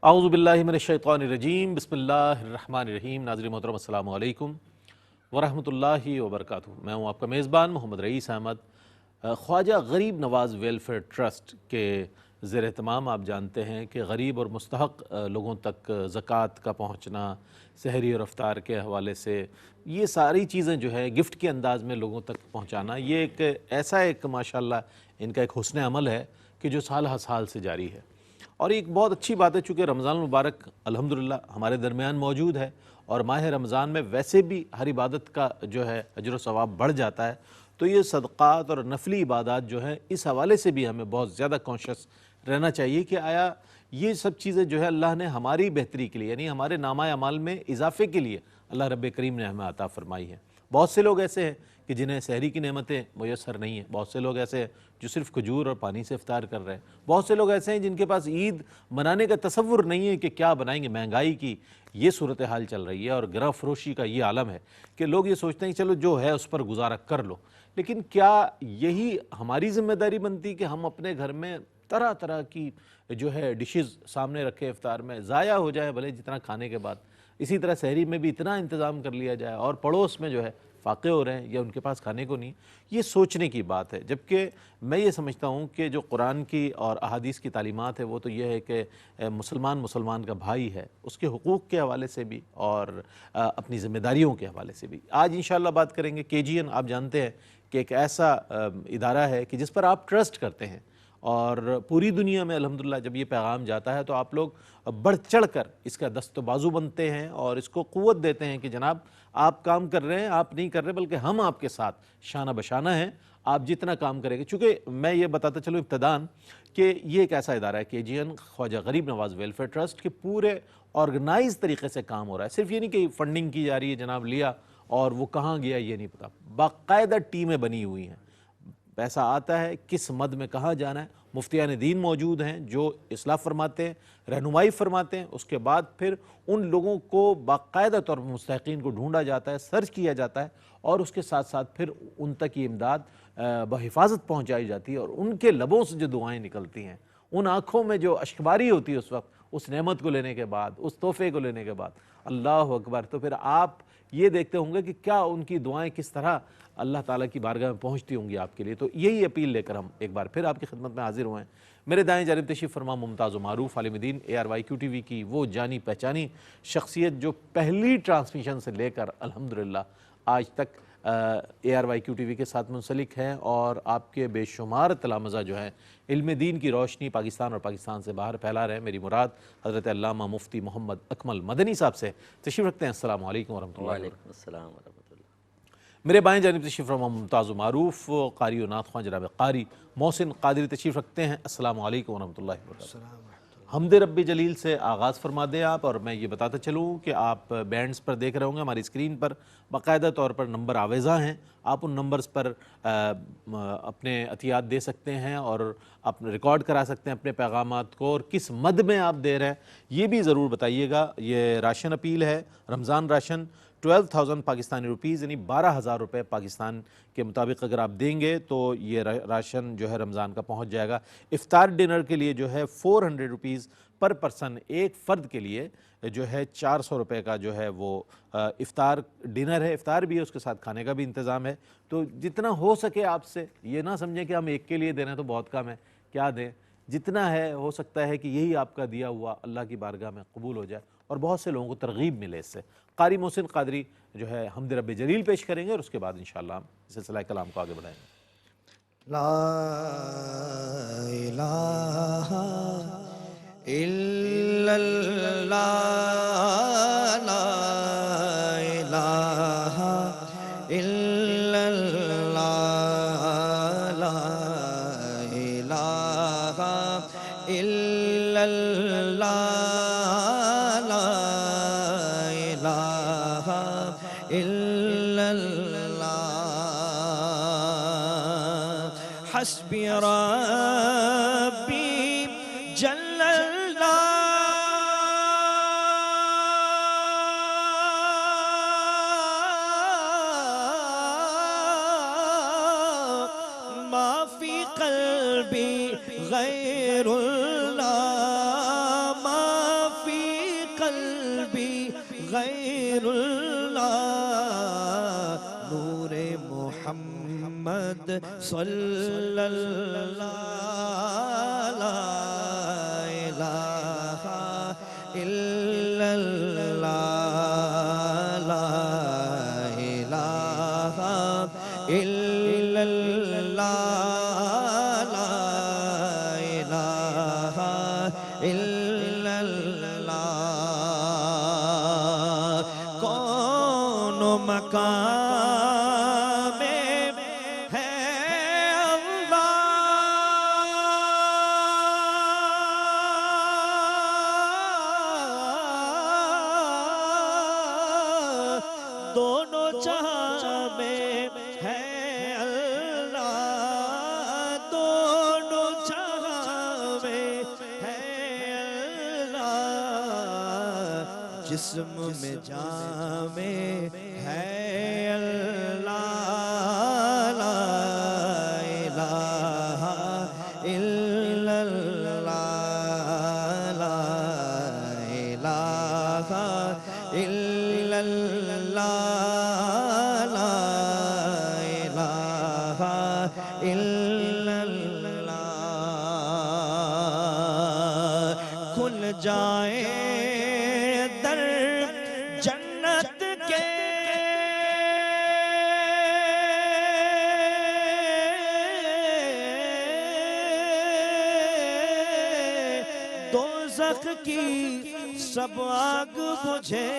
اعوذ باللہ من الشیطان الرجیم، بسم اللہ الرحمن الرحیم۔ ناظرین محترم السلام علیکم ورحمۃ اللہ وبرکاتہ۔ میں ہوں آپ کا میزبان محمد رئیس احمد۔ خواجہ غریب نواز ویلفیئر ٹرسٹ کے زیر اہتمام آپ جانتے ہیں کہ غریب اور مستحق لوگوں تک زکوٰۃ کا پہنچنا، سحری اور افطار کے حوالے سے یہ ساری چیزیں جو ہے گفٹ کے انداز میں لوگوں تک پہنچانا، یہ ایک ایسا ایک ماشاءاللہ ان کا ایک حسن عمل ہے کہ جو سال ہر سال سے جاری ہے۔ اور ایک بہت اچھی بات ہے، چونکہ رمضان المبارک الحمدللہ ہمارے درمیان موجود ہے اور ماہ رمضان میں ویسے بھی ہر عبادت کا جو ہے اجر و ثواب بڑھ جاتا ہے، تو یہ صدقات اور نفلی عبادات جو ہیں اس حوالے سے بھی ہمیں بہت زیادہ کانشیس رہنا چاہیے کہ آیا یہ سب چیزیں جو ہے اللہ نے ہماری بہتری کے لیے، یعنی ہمارے نامہ اعمال میں اضافے کے لیے اللہ رب کریم نے ہمیں عطا فرمائی ہیں۔ بہت سے لوگ ایسے ہیں کہ جنہیں سحری کی نعمتیں میسر نہیں ہیں، بہت سے لوگ ایسے ہیں جو صرف کھجور اور پانی سے افطار کر رہے ہیں، بہت سے لوگ ایسے ہیں جن کے پاس عید منانے کا تصور نہیں ہے کہ کیا بنائیں گے۔ مہنگائی کی یہ صورتحال چل رہی ہے اور گرہ فروشی کا یہ عالم ہے کہ لوگ یہ سوچتے ہیں کہ چلو جو ہے اس پر گزارا کر لو، لیکن کیا یہی ہماری ذمہ داری بنتی کہ ہم اپنے گھر میں طرح طرح کی جو ہے ڈشز سامنے رکھے، افطار میں ضائع ہو جائے بھلے جتنا کھانے کے بعد، اسی طرح سحری میں بھی اتنا انتظام کر لیا جائے اور پڑوس میں جو ہے فاقے ہو رہے ہیں یا ان کے پاس کھانے کو نہیں۔ یہ سوچنے کی بات ہے، جبکہ میں یہ سمجھتا ہوں کہ جو قرآن کی اور احادیث کی تعلیمات ہے وہ تو یہ ہے کہ مسلمان کا بھائی ہے، اس کے حقوق کے حوالے سے بھی اور اپنی ذمہ داریوں کے حوالے سے بھی۔ آج انشاءاللہ بات کریں گے KGN، آپ جانتے ہیں کہ ایک ایسا ادارہ ہے کہ جس پر آپ ٹرسٹ کرتے ہیں، اور پوری دنیا میں الحمدللہ جب یہ پیغام جاتا ہے تو آپ لوگ بڑھ چڑھ کر اس کا دست و بازو بنتے ہیں اور اس کو قوت دیتے ہیں کہ جناب آپ کام کر رہے ہیں، آپ نہیں کر رہے بلکہ ہم آپ کے ساتھ شانہ بشانہ ہیں، آپ جتنا کام کریں گے۔ چونکہ میں یہ بتاتا چلوں ابتداً کہ یہ ایک ایسا ادارہ ہے KGN خواجہ غریب نواز ویلفیئر ٹرسٹ کے پورے آرگنائز طریقے سے کام ہو رہا ہے۔ صرف یہ نہیں کہ فنڈنگ کی جا رہی ہے، جناب لیا اور وہ کہاں گیا یہ نہیں پتا، باقاعدہ ٹیمیں بنی ہوئی ہیں، پیسہ آتا ہے کس مد میں کہاں جانا ہے۔ مفتیان دین موجود ہیں جو اصلاح فرماتے ہیں، رہنمائی فرماتے ہیں، اس کے بعد پھر ان لوگوں کو باقاعدہ طور پر مستحقین کو ڈھونڈا جاتا ہے، سرچ کیا جاتا ہے اور اس کے ساتھ ساتھ پھر ان تک یہ امداد بحفاظت پہنچائی جاتی ہے، اور ان کے لبوں سے جو دعائیں نکلتی ہیں، ان آنکھوں میں جو اشکباری ہوتی ہے اس وقت، اس نعمت کو لینے کے بعد، اس تحفے کو لینے کے بعد، اللہ اکبر، تو پھر آپ یہ دیکھتے ہوں گے کہ کیا ان کی دعائیں کس طرح اللہ تعالیٰ کی بارگاہ میں پہنچتی ہوں گی آپ کے لیے۔ تو یہی اپیل لے کر ہم ایک بار پھر آپ کی خدمت میں حاضر ہوئے ہیں۔ میرے دائیں جانب تشریف فرما ممتاز و معروف عالم دین ARYQ-TV کی وہ جانی پہچانی شخصیت جو پہلی ٹرانسمیشن سے لے کر الحمدللہ آج تک ARYQ-TV کے ساتھ منسلک ہیں، اور آپ کے بے شمار تلامذہ جو ہیں علم دین کی روشنی پاکستان اور پاکستان سے باہر پھیلا رہے ہیں۔ میری مراد حضرت علامہ مفتی محمد اکمل مدنی صاحب سے تشریف رکھتے ہیں۔ السلام علیکم ورحمۃ اللہ۔ وعلیکم السلام ورحمۃ اللہ۔ میرے بائیں جانب تشریف فرما ممتاز و معروف قاری و نعت خواں جناب قاری محسن قادری تشریف رکھتے ہیں۔ السلام علیکم ورحمۃ اللہ وبرکاتہ۔ حمد رب جلیل سے آغاز فرما دیں آپ، اور میں یہ بتاتا چلوں کہ آپ بینڈز پر دیکھ رہے ہوں گے ہماری اسکرین پر باقاعدہ طور پر نمبر آویزاں ہیں، آپ ان نمبرز پر اپنے عطیات دے سکتے ہیں اور آپ ریکارڈ کرا سکتے ہیں اپنے پیغامات کو، اور کس مد میں آپ دے رہے ہیں یہ بھی ضرور بتائیے گا۔ یہ راشن اپیل ہے، رمضان راشن 12,000 پاکستانی روپیز، یعنی 12,000 روپے پاکستان کے مطابق اگر آپ دیں گے تو یہ راشن جو ہے رمضان کا پہنچ جائے گا۔ افطار ڈنر کے لیے جو ہے 400 روپیز پر پرسن، ایک فرد کے لیے جو ہے 400 روپے کا جو ہے وہ افطار ڈنر ہے، افطار بھی ہے، اس کے ساتھ کھانے کا بھی انتظام ہے۔ تو جتنا ہو سکے آپ سے، یہ نہ سمجھیں کہ ہم ایک کے لیے دینا تو بہت کم ہے، کیا دیں، جتنا ہے ہو سکتا ہے کہ یہی آپ کا دیا ہوا اللہ کی بارگاہ میں قبول ہو جائے اور بہت سے لوگوں کو ترغیب ملے اس سے۔ قاری محسن قادری جو ہے حمد رب جلیل پیش کریں گے اور اس کے بعد انشاءاللہ ہم سلسلہ کلام کو آگے بڑھائیں گے۔ لا الہ الا اللہ، لا الہ الا اللہ، لا الہ الا اللہ، لا الہ الا اللہ، حسبی ربی جل اللہ، ما فی قلبی غیر اللہ، ما غیر اللہ نور محمد صلی اللہ لا الہ الا اللہ لا الہ الا اللہ لا الہ الا اللہ کون مقام ہے اللہ دونوں جہاں میں ہے اللہ دونوں جہاں میں ہے اللہ جسم میں جان میں ہے اللہ لا الہ الا اللہ لا الہ الا اللہ لا الہ الا اللہ کھل جائے در جنت کے دوزخ کی سب آگ بجھے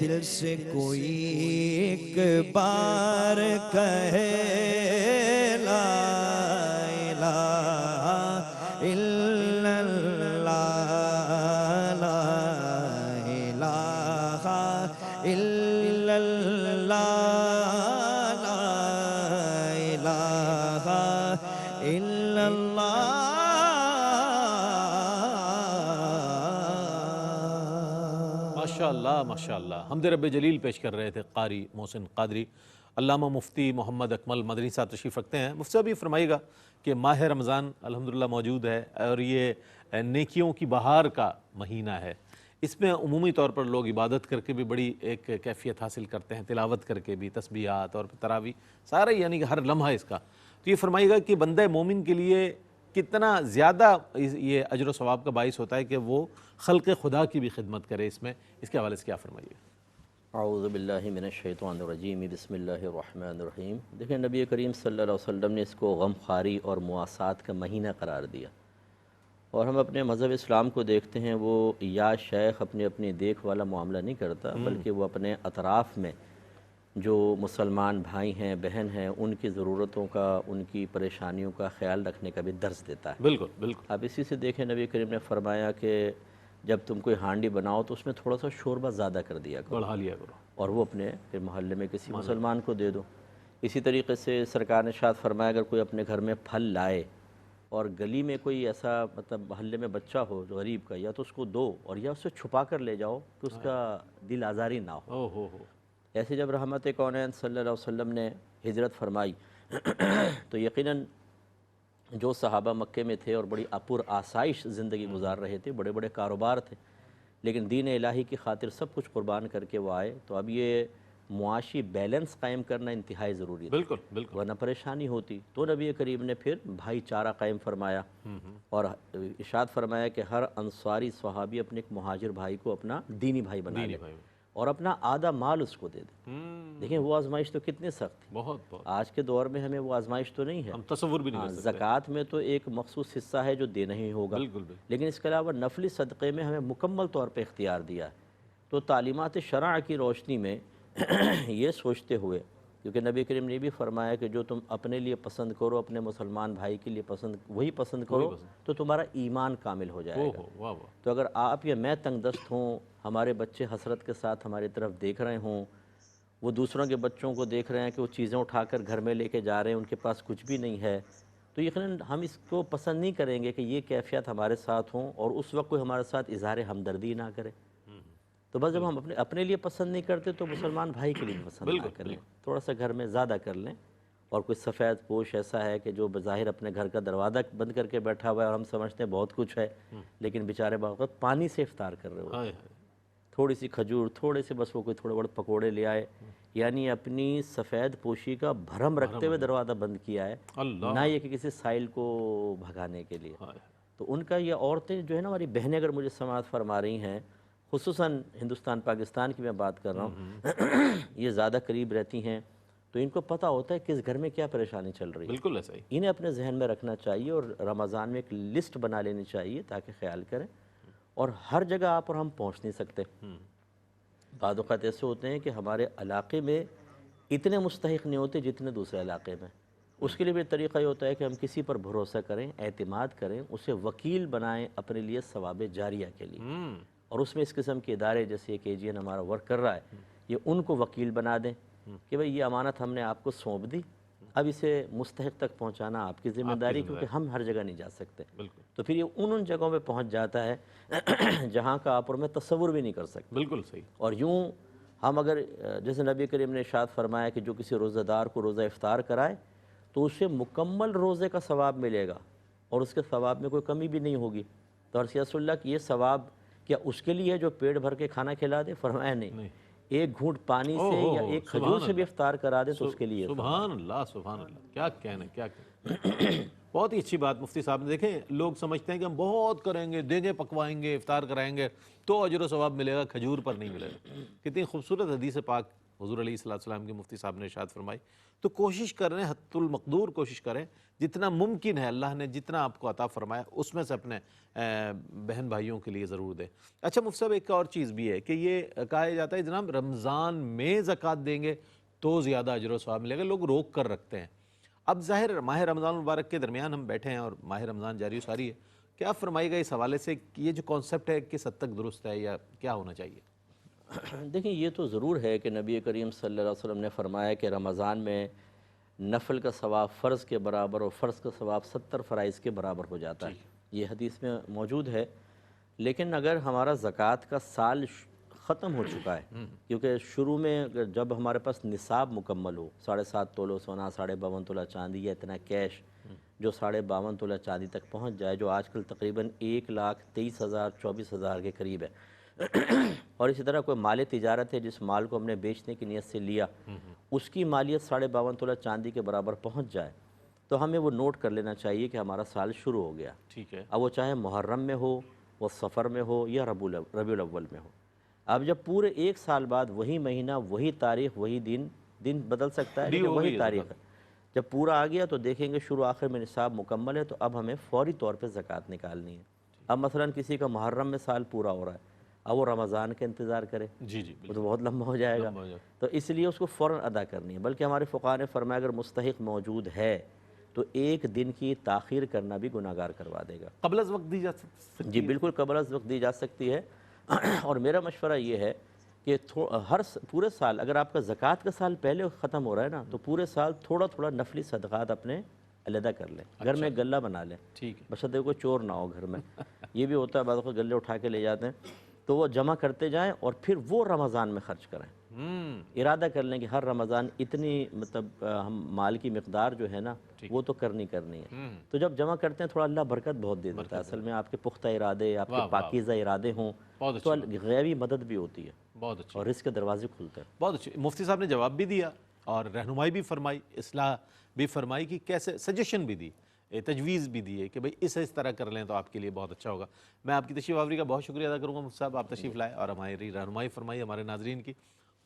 دل سے کوئی ایک بار کہے لا الہ الا اللہ لا الہ الا اللہ لا الہ الا اللہ ماشاءاللہ ماشاءاللہ حمد رب جلیل پیش کر رہے تھے قاری محسن قادری۔ علامہ مفتی محمد اکمل مدنی صاحب تشریف رکھتے ہیں۔ مفتی صاحب یہ فرمائیے گا کہ ماہ رمضان الحمدللہ موجود ہے اور یہ نیکیوں کی بہار کا مہینہ ہے، اس میں عمومی طور پر لوگ عبادت کر کے بھی بڑی ایک کیفیت حاصل کرتے ہیں، تلاوت کر کے بھی، تسبیحات اور تراویح سارا یعنی کہ ہر لمحہ اس کا، تو یہ فرمائیے گا کہ بندہ مومن کے لیے کتنا زیادہ یہ اجر و ثواب کا باعث ہوتا ہے کہ وہ خلق خدا کی بھی خدمت کرے، اس میں اس کے حوالے سے کیا فرمائیے؟ اعوذ باللہ من الشیطان الرجیم بسم اللہ الرحمن الرحیم۔ دیکھیں نبی کریم صلی اللہ علیہ وسلم نے اس کو غم خواری اور مواسات کا مہینہ قرار دیا، اور ہم اپنے مذہب اسلام کو دیکھتے ہیں وہ یا شیخ اپنی دیکھ والا معاملہ نہیں کرتا، بلکہ وہ اپنے اطراف میں جو مسلمان بھائی ہیں بہن ہیں ان کی ضرورتوں کا، ان کی پریشانیوں کا خیال رکھنے کا بھی درس دیتا ہے۔ بالکل بالکل۔ اب اسی سے دیکھیں نبی کریم نے فرمایا کہ جب تم کوئی ہانڈی بناؤ تو اس میں تھوڑا سا شوربہ زیادہ کر دیا کرو بڑھا لیا کرو، اور وہ اپنے پھر محلے میں کسی مسلمان کو دے دو۔ اسی طریقے سے سرکار نے ارشاد فرمایا اگر کوئی اپنے گھر میں پھل لائے اور گلی میں کوئی ایسا مطلب محلے میں بچہ ہو جو غریب کا، یا تو اس کو دو اور یا اسے چھپا کر لے جاؤ کہ اس کا دل آزاری نہ ہو۔ ہو ایسے جب رحمت کونین صلی اللہ علیہ وسلم نے ہجرت فرمائی تو یقیناً جو صحابہ مکے میں تھے اور بڑی پر آسائش زندگی گزار رہے تھے، بڑے بڑے کاروبار تھے، لیکن دین الہی کی خاطر سب کچھ قربان کر کے وہ آئے، تو اب یہ معاشی بیلنس قائم کرنا انتہائی ضروری تھا، بالکل بالکل، ورنہ پریشانی ہوتی۔ تو نبی کریم نے پھر بھائی چارہ قائم فرمایا اور ارشاد فرمایا کہ ہر انصاری صحابی اپنے ایک مہاجر بھائی کو اپنا دینی بھائی بنا لے اور اپنا آدھا مال اس کو دے دے۔ دیکھیں وہ آزمائش تو کتنی سخت تھی، بہت بہت، آج کے دور میں ہمیں وہ آزمائش تو نہیں ہے، ہم تصور بھی نہیں کر سکتے۔ زکوٰۃ میں تو ایک مخصوص حصہ ہے جو دینا ہی ہوگا، بالکل بالکل، لیکن اس کے علاوہ نفلی صدقے میں ہمیں مکمل طور پہ اختیار دیا ہے۔ تو تعلیمات شرع کی روشنی میں یہ سوچتے ہوئے، کیونکہ نبی کریم نے بھی فرمایا کہ جو تم اپنے لیے پسند کرو اپنے مسلمان بھائی کے لیے وہی پسند کرو تو تمہارا ایمان کامل ہو جائے گا۔ واہ واہ، تو اگر آپ یا میں تنگ دست ہوں، ہمارے بچے حسرت کے ساتھ ہماری طرف دیکھ رہے ہوں، وہ دوسروں کے بچوں کو دیکھ رہے ہیں کہ وہ چیزیں اٹھا کر گھر میں لے کے جا رہے ہیں، ان کے پاس کچھ بھی نہیں ہے، تو یقیناً ہم اس کو پسند نہیں کریں گے کہ یہ کیفیت ہمارے ساتھ ہوں اور اس وقت کوئی ہمارے ساتھ اظہار ہمدردی نہ کرے۔ تو بس جب ہم اپنے لیے پسند نہیں کرتے تو مسلمان بھائی کے لیے بھی پسند نہ کریں، تھوڑا سا گھر میں زیادہ کر لیں۔ اور کوئی سفید پوش ایسا ہے کہ جو بظاہر اپنے گھر کا دروازہ بند کر کے بیٹھا ہوا ہے اور ہم سمجھتے ہیں بہت کچھ ہے، لیکن بیچارے وقت پانی سے افطار کر رہے ہو، تھوڑی سی کھجور، تھوڑے سے بس وہ کوئی تھوڑے بڑے پکوڑے لے آئے، یعنی اپنی سفید پوشی کا بھرم رکھتے ہوئے دروازہ بند کیا ہے، اللہ نہ یہ کہ کسی سائل کو بھگانے کے لیے۔ ہائے۔ تو ان کا یہ عورتیں جو ہے نا، ہماری بہنیں اگر مجھے سماعت فرما رہی ہیں، خصوصاً ہندوستان پاکستان کی میں بات کر رہا ہوں، یہ زیادہ قریب رہتی ہیں، تو ان کو پتہ ہوتا ہے کس گھر میں کیا پریشانی چل رہی ہے۔ بالکل ایسا ہی۔ انہیں اپنے ذہن میں رکھنا چاہیے اور رمضان میں ایک لسٹ بنا لینی چاہیے تاکہ خیال کریں، اور ہر جگہ آپ اور ہم پہنچ نہیں سکتے۔ بعض اوقات ایسے ہوتے ہیں کہ ہمارے علاقے میں اتنے مستحق نہیں ہوتے جتنے دوسرے علاقے میں۔ اس کے لیے بھی طریقہ یہ ہوتا ہے کہ ہم کسی پر بھروسہ کریں، اعتماد کریں، اسے وکیل بنائیں اپنے لیے ثواب جاریہ کے لیے، اور اس میں اس قسم کے ادارے جیسے KGN ہمارا ورک کر رہا ہے، یہ ان کو وکیل بنا دیں کہ بھئی یہ امانت ہم نے آپ کو سونپ دی، اب اسے مستحق تک پہنچانا آپ کی ذمہ داری، کیونکہ ہم ہر جگہ نہیں جا سکتے۔ بالکل تو پھر یہ ان جگہوں پہ پہنچ جاتا ہے جہاں کا آپ اور میں تصور بھی نہیں کر سکتے۔ بالکل صحیح۔ اور یوں ہم اگر جیسے نبی کریم نے ارشاد فرمایا کہ جو کسی روزہ دار کو روزہ افطار کرائے تو اسے مکمل روزے کا ثواب ملے گا، اور اس کے ثواب میں کوئی کمی بھی نہیں ہوگی۔ تو عرض یا رسول اللہ کہ یہ ثواب کیا اس کے لیے ہے جو پیٹ بھر کے کھانا کھلا دے؟ فرمایا نہیں، ایک گھونٹ پانی سے یا ایک کھجور سے بھی افطار کرا دے تو اس کے لیے۔ سبحان اللہ، سبحان اللہ، کیا کہنا، کیا کہنا۔ بہت ہی اچھی بات مفتی صاحب نے۔ دیکھیں لوگ سمجھتے ہیں کہ ہم بہت کریں گے، دیگیں پکوائیں گے، افطار کرائیں گے تو اجر و ثواب ملے گا، کھجور پر نہیں ملے گا۔ کتنی خوبصورت حدیث پاک حضور علیہ السلام کے مفتی صاحب نے ارشاد فرمائی۔ تو کوشش کریں، حد المقدور کوشش کریں، جتنا ممکن ہے اللہ نے جتنا آپ کو عطا فرمایا اس میں سے اپنے بہن بھائیوں کے لیے ضرور دیں۔ اچھا مفتی صاحب ایک اور چیز بھی ہے کہ یہ کہا جاتا ہے جناب رمضان میں زکوٰۃ دیں گے تو زیادہ اجر و ثواب ملے گا، لوگ روک کر رکھتے ہیں۔ اب ظاہر ماہ رمضان المبارک کے درمیان ہم بیٹھے ہیں اور ماہ رمضان جاری و ساری ہے، کیا فرمائے گا اس حوالے سے کہ یہ جو کانسیپٹ ہے کس حد تک درست ہے یا کیا ہونا چاہیے؟ دیکھیں یہ تو ضرور ہے کہ نبی کریم صلی اللہ علیہ وسلم نے فرمایا کہ رمضان میں نفل کا ثواب فرض کے برابر اور فرض کا ثواب 70 فرائض کے برابر ہو جاتا ہے، یہ حدیث میں موجود ہے۔ لیکن اگر ہمارا زکوٰۃ کا سال ختم ہو چکا ہے، کیونکہ شروع میں جب ہمارے پاس نصاب مکمل ہو، 7.5 تولہ سونا، 52 تولہ چاندی یا اتنا کیش جو 52 تولہ چاندی تک پہنچ جائے، جو آج کل تقریباً 1,23,000 24,000 کے قریب ہے، اور اسی طرح کوئی مال تجارت ہے جس مال کو ہم نے بیچنے کی نیت سے لیا، اس کی مالیت 52 تولہ چاندی کے برابر پہنچ جائے، تو ہمیں وہ نوٹ کر لینا چاہیے کہ ہمارا سال شروع ہو گیا۔ ٹھیک ہے۔ اب وہ چاہے محرم میں ہو، وہ صفر میں ہو یا ربیع الاول میں ہو۔ اب جب پورے ایک سال بعد وہی مہینہ، وہی تاریخ، وہی دن بدل سکتا ہے لیکن وہی تاریخ ہے، جب پورا آ گیا تو دیکھیں گے شروع آخر میں نصاب مکمل ہے، تو اب ہمیں فوری طور پہ زکوٰۃ نکالنی ہے۔ اب مثلا کسی کا محرم میں سال پورا ہو رہا ہے، اب وہ رمضان کا انتظار کرے، جی جی وہ تو بہت لمبا ہو جائے گا، تو اس لیے اس کو فوراً ادا کرنی ہے۔ بلکہ ہمارے فقہاء نے فرمایا اگر مستحق موجود ہے تو ایک دن کی تاخیر کرنا بھی گناہگار کروا دے گا۔ قبل از وقت دی جا سکتی؟ جی بالکل قبل از وقت دی جا سکتی ہے، اور میرا مشورہ یہ ہے کہ پورے سال اگر آپ کا زکوٰۃ کا سال پہلے ختم ہو رہا ہے نا، تو پورے سال تھوڑا تھوڑا نفلی صدقات اپنے علیحدہ کر لیں، گھر میں غلہ بنا لیں، ٹھیک ہے۔ بشرطے کوئی چور نہ ہو گھر میں۔ یہ بھی ہوتا ہے بعض اوقات غلے اٹھا کے لے جاتے ہیں، تو وہ جمع کرتے جائیں اور پھر وہ رمضان میں خرچ کریں۔ ارادہ کر لیں کہ ہر رمضان اتنی مطلب ہم مال کی مقدار جو ہے نا وہ تو کرنی ہے۔ تو جب جمع کرتے ہیں تھوڑا اللہ برکت بہت دے دیتا ہے، اصل میں آپ کے پختہ ارادے، آپ کے پاکیزہ ارادے ہوں تو غیبی مدد بھی ہوتی ہے، بہت اچھی، اور رزق کے دروازے کھلتے ہیں۔ بہت اچھی۔ مفتی صاحب نے جواب بھی دیا اور رہنمائی بھی فرمائی، اصلاح بھی فرمائی کہ کیسے، سجیشن بھی دی، تجویز بھی دی ہے کہ بھئی اس طرح کر لیں تو آپ کے لیے بہت اچھا ہوگا۔ میں آپ کی تشریف آوری کا بہت شکریہ ادا کروں گا مفتی صاحب، آپ تشریف لائے اور ہماری رہنمائی فرمائی ہمارے ناظرین کی۔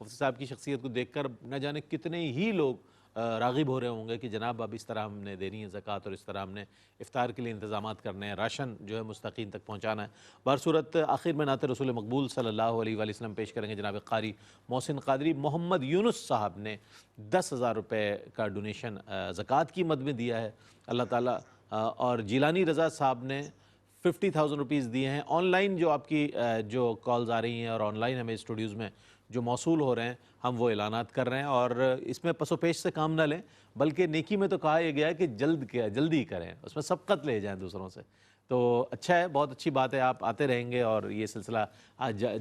مفتی صاحب کی شخصیت کو دیکھ کر نہ جانے کتنے ہی لوگ راغب ہو رہے ہوں گے کہ جناب اب اس طرح ہم نے دینی ہے زکوٰۃ، اور اس طرح ہم نے افطار کے لیے انتظامات کرنے ہیں، راشن جو ہے مستقیم تک پہنچانا ہے۔ بہرصورت آخر میں نعت رسول مقبول صلی اللہ علیہ وآلہ وسلم پیش کریں گے جناب قاری محسن قادری محمد یونس صاحب نے 10,000 روپے کا ڈونیشن زکوٰۃ کی مد میں دیا ہے اللہ تعالیٰ، اور جیلانی رضا صاحب نے 50,000 روپیز دیے ہیں۔ آن لائن جو آپ کی جو کالز آ رہی ہیں اور آن لائن ہمیں اسٹوڈیوز میں جو موصول ہو رہے ہیں ہم وہ اعلانات کر رہے ہیں، اور اس میں پس و پیش سے کام نہ لیں، بلکہ نیکی میں تو کہا یہ گیا ہے کہ جلدی کریں، اس میں سبقت لے جائیں دوسروں سے۔ تو اچھا ہے، بہت اچھی بات ہے، آپ آتے رہیں گے اور یہ سلسلہ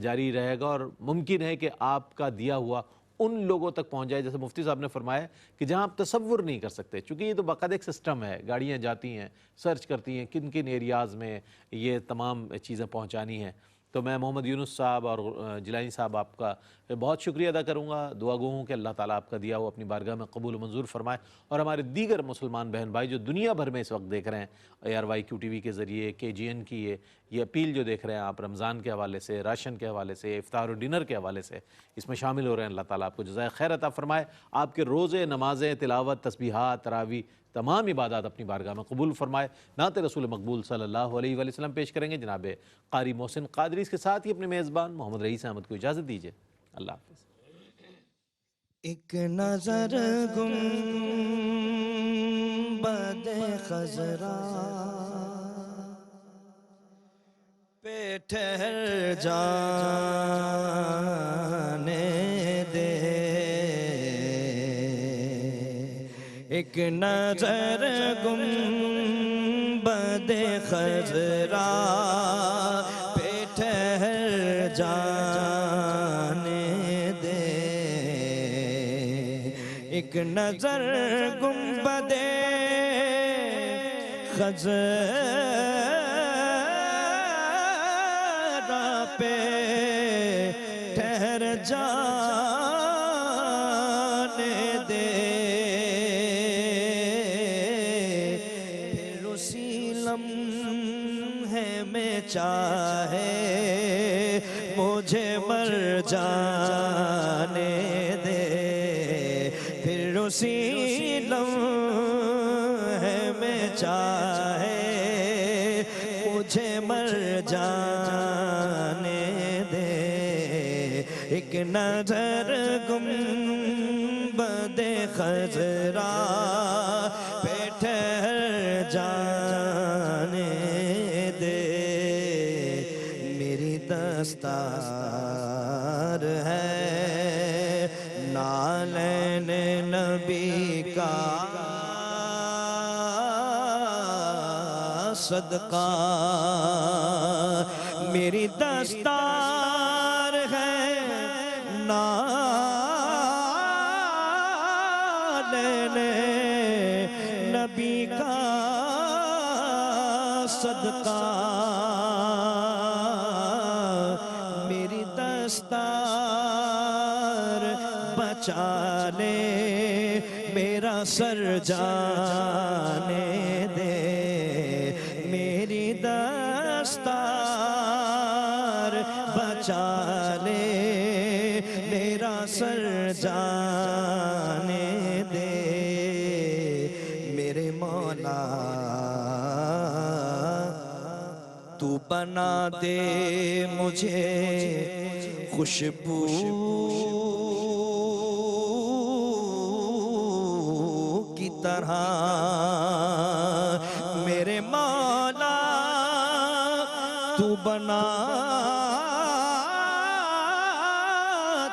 جاری رہے گا، اور ممکن ہے کہ آپ کا دیا ہوا ان لوگوں تک پہنچ جائے جیسے مفتی صاحب نے فرمایا کہ جہاں آپ تصور نہیں کر سکتے، چونکہ یہ تو باقاعدہ ایک سسٹم ہے، گاڑیاں جاتی ہیں، سرچ کرتی ہیں کن کن ایریاز میں یہ تمام چیزیں پہنچانی ہیں، تو میں محمد یونس صاحب اور جیلانی صاحب آپ کا بہت شکریہ ادا کروں گا، دعا گو ہوں کہ اللہ تعالیٰ آپ کا دیا ہو اپنی بارگاہ میں قبول و منظور فرمائے، اور ہمارے دیگر مسلمان بہن بھائی جو دنیا بھر میں اس وقت دیکھ رہے ہیں ARYQ TV کے ذریعے، KGN کی یہ اپیل جو دیکھ رہے ہیں آپ، رمضان کے حوالے سے، راشن کے حوالے سے، افطار و ڈنر کے حوالے سے اس میں شامل ہو رہے ہیں، اللہ تعالیٰ آپ کو جزائے خیر عطا فرمائے، آپ کے روزے، نمازیں، تلاوت، تسبیحات، تراویح، تمام عبادات اپنی بارگاہ میں قبول فرمائے۔ نعت رسول مقبول صلی اللہ علیہ وآلہ وسلم پیش کریں گے جناب قاری محسن قادری، اس کے ساتھ ہی اپنے میزبان محمد رئیس احمد کو اجازت دیجیے، اللہ حافظ۔ ایک نظر گنبد خضرا پہ ٹھہر جانے دے، ایک نظر گنبد خضرا پہ ٹھہر جانے دے، ایک نظر گنبد خضرا پہ ٹھہر جانے دے، پھر اسی لمحے میں چاہے مجھے مر جانے دے، پھر اسی لمحے میں چاہے مجھے مر جانے دے، ایک نظر گنبد خضرا پہ ٹھہر جانے دے، میری دستار ہے نالین نبی کا صدقہ، میری دستار ہے نالین نبی کا صدقہ، میری دستار بچا لے میرا سر جانے دے، میری دستار بچا لے میرا سر جانے دے، میرے مولا تو بنا دے مجھے خوشبو کی طرح، میرے مولا تو بنا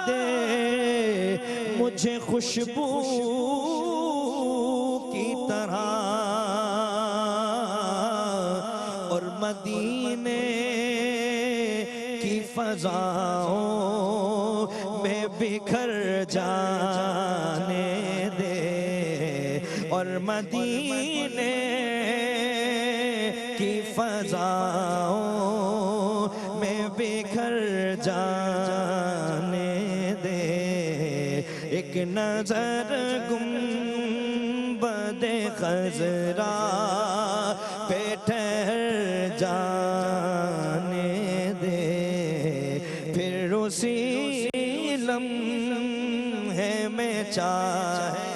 دے مجھے خوشبو کی طرح، اور مدینے کی فضاؤں میں بکھر جانے دے، اور مدینے کی فضاؤں میں بکھر جانے دے، ایک نظر گنبد خضرا پہ ٹھہر جانے دے، پھر اسی لمحے میں چاہے